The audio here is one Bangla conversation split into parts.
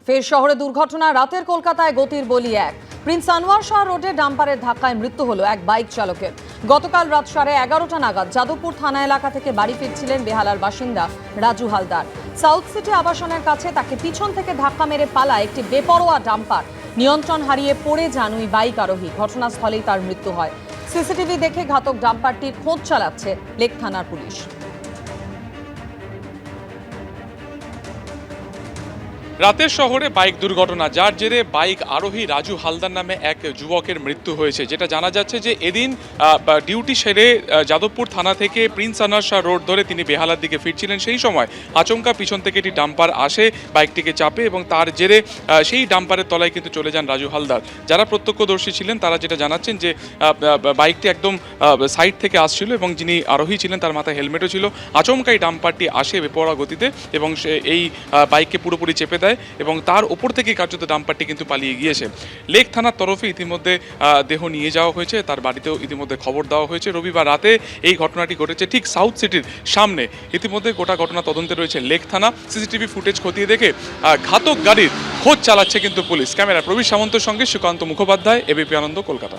ফের শহরে দুর্ঘটনা। রাতের কলকাতায় গতির বলি এক। প্রিন্স আনোয়ার শাহ রোডে ডাম্পারের ধাক্কায় মৃত্যু হলো এক বাইক চালকের। গতকাল রাত 11:30 নাগাদ যাদবপুর থানা এলাকা থেকে বাড়ি ফিরছিলেন বেহালার বাসিন্দা রাজু হালদার। সাউথ সিটি আবাসনের কাছে তাকে পিছন থেকে ধাক্কা মেরে পালায় একটি বেপরোয়া ডাম্পার। নিয়ন্ত্রণ হারিয়ে পড়ে যান ওই বাইক আরোহী। ঘটনাস্থলেই তার মৃত্যু হয়। সিসিটিভি দেখে ঘাতক ডাম্পারটির খোঁজ চালাচ্ছে লেক থানার পুলিশ। রাতের শহরে বাইক দুর্ঘটনা, যার জেরে বাইক আরোহী রাজু হালদার নামে এক যুবকের মৃত্যু হয়েছে। যেটা জানা যাচ্ছে যে এদিন ডিউটি সেরে যাদবপুর থানা থেকে প্রিন্স আনোয়ার শাহ রোড ধরে তিনি বেহালার দিকে ফিরছিলেন। সেই সময় আচমকা পিছন থেকে একটি ডাম্পার আসে, বাইকটিকে চাপে এবং তার জেরে সেই ডাম্পারের তলায় কিন্তু চলে যান রাজু হালদার। যারা প্রত্যক্ষদর্শী ছিলেন তারা যেটা জানাচ্ছেন যে বাইকটি একদম সাইড থেকে আসছিল এবং যিনি আরোহী ছিলেন তার মাথায় হেলমেটও ছিল। আচমকাই ডাম্পারটি আসে বেপরোয়া গতিতে এবং সে এই বাইককে পুরোপুরি চেপে দেয় এবং তার ওপর থেকে কার্যত ডাম্পারটি কিন্তু পালিয়ে গিয়েছে। লেক থানার তরফে ইতিমধ্যে দেহ নিয়ে যাওয়া হয়েছে, তার বাড়িতেও ইতিমধ্যে খবর দেওয়া হয়েছে। রবিবার রাতে এই ঘটনাটি ঘটেছে ঠিক সাউথ সিটির সামনে। ইতিমধ্যে গোটা ঘটনা তদন্তে রয়েছে লেক থানা। সিসিটিভি ফুটেজ খতিয়ে দেখে ঘাতক গাড়ির খোঁজ চালাচ্ছে কিন্তু পুলিশ। ক্যামেরা প্রবীর সামন্তের সঙ্গে সুকান্ত মুখোপাধ্যায়, এবিপি আনন্দ, কলকাতা।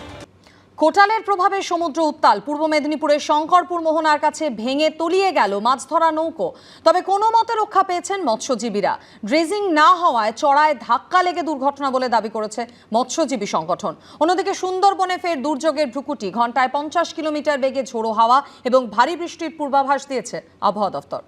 কোটালের প্রভাবে সমুদ্র উত্তাল। পূর্ব মেদিনীপুরের শঙ্করপুর মোহনার কাছে ভেঙে তলিয়ে গেল মাছ ধরা নৌকো। তবে কোনো মতে রক্ষা পেয়েছেন মৎস্যজীবীরা। ড্রেজিং না হওয়ায় চড়ায় ধাক্কা লেগে দুর্ঘটনা বলে দাবি করেছে মৎস্যজীবী সংগঠন। অন্যদিকে সুন্দরবনে ফের দুর্যোগের ভ্রুকুটি। ঘন্টায় 50 কিলোমিটার বেগে ঝোড়ো হাওয়া এবং ভারী বৃষ্টির পূর্বাভাস দিয়েছে আবহাওয়া দফতর।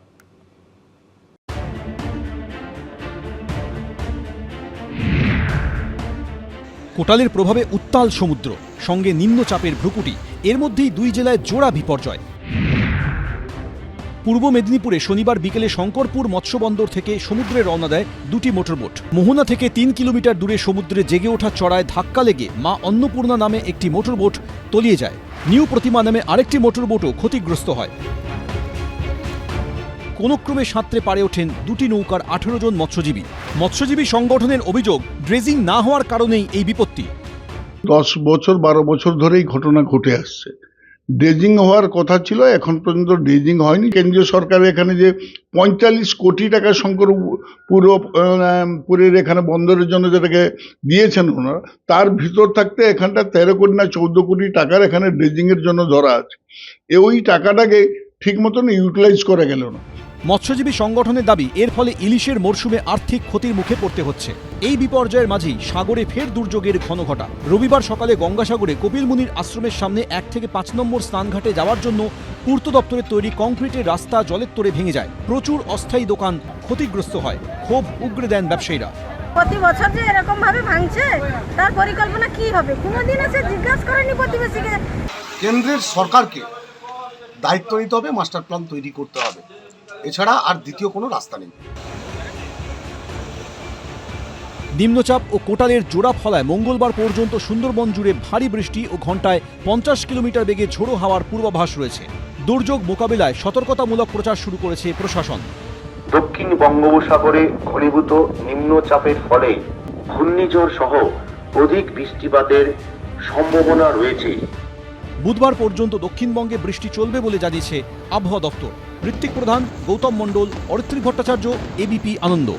কোটালের প্রভাবে উত্তাল সমুদ্র, সঙ্গে নিম্নচাপের ভ্রুকুটি। এর মধ্যেই দুই জেলায় জোড়া বিপর্যয়। পূর্ব মেদিনীপুরে শনিবার বিকেলে শঙ্করপুর মৎস্যবন্দর থেকে সমুদ্রে রওনা দেয় দুটি মোটরবোট। মোহনা থেকে 3 কিলোমিটার দূরে সমুদ্রে জেগে ওঠা চড়ায় ধাক্কা লেগে মা অন্নপূর্ণা নামে একটি মোটরবোট তলিয়ে যায়। নিউ প্রতিমা নামে আরেকটি মোটরবোটও ক্ষতিগ্রস্ত হয়। কোনো ক্রমে সাঁতরে পারে ওঠেন দুটি নৌকার 18 জন মৎস্যজীবী। মৎস্যজীবী সংগঠনের অভিযোগ, ড্রেজিং না হওয়ার কারণেই এই বিপত্তি। 10 বছর 12 বছর ধরেই ঘটনা ঘটে আসছে। ড্রেজিং হওয়ার কথা ছিল, এখন পর্যন্ত ড্রেজিং হয়নি। কেন্দ্রীয় সরকার এখানে যে 45 কোটি টাকা শঙ্করপুরের এখানে বন্দরের জন্য যেটাকে দিয়েছেন ওনারা, তার ভিতর থাকতে এখানটা 13 কোটি না 14 কোটি টাকার এখানে ড্রেজিংয়ের জন্য ধরা আছে। ওই টাকাটাকে ঠিক মতন ইউটিলাইজ করা গেল না। মৎস্যজীবী সংগঠনের দাবি, এর ফলে ইলিশের মরশুমে আর্থিক ক্ষতির মুখে পড়তে হচ্ছে। এই বিপর্যয়ের মাঝেই সাগরে ফের দুর্যোগের ঘনঘটা। রবিবার সকালে গঙ্গাসাগরে কপিল মুনির আশ্রমের সামনে 1 থেকে 5 নম্বর স্নানঘাটে যাওয়ার জন্য পূর্ত দপ্তরের তৈরি কংক্রিটের রাস্তা জলের তোড়ে ভেঙে যায়। প্রচুর অস্থায়ী দোকান ক্ষতিগ্রস্ত হয়। ক্ষোভ উগরে দেন ব্যবসায়ীরা। প্রতি বছর যে এরকম ভাবে ভাঙছে, তার পরিকল্পনা কি হবে? কোনোদিন এসে জিজ্ঞাসা করেনি প্রতিবেশীকে। কেন্দ্রের সরকারকে দায়িত্ব নিতে হবে, মাস্টার প্ল্যান তৈরি করতে হবে। এছাড়া আর দ্বিতীয় কোনো রাস্তা নেই। নিম্নচাপ ও কোটালের জোড়া ফলায় মঙ্গলবার পর্যন্ত সুন্দরবন জুড়ে ভারী বৃষ্টি ও ঘন্টায় 50 কিলোমিটার বেগে ঝোড়ো হাওয়ার পূর্বাভাস রয়েছে। দুর্যোগ মোকাবিলায় সতর্কতামূলক প্রচার শুরু করেছে প্রশাসন। দক্ষিণ বঙ্গোপসাগরে ঘনীভূত নিম্নচাপের ফলে ঘূর্ণিঝড় সহ অধিক বৃষ্টিপাতের সম্ভাবনা রয়েছে। বুধবার পর্যন্ত দক্ষিণবঙ্গে বৃষ্টি চলবে বলে জানিয়েছে আবহাওয়া দফতর। ঋত্বিক প্রধান, গৌতম মণ্ডল, অরিত্রী ভট্টাচার্য, এবিপি আনন্দ।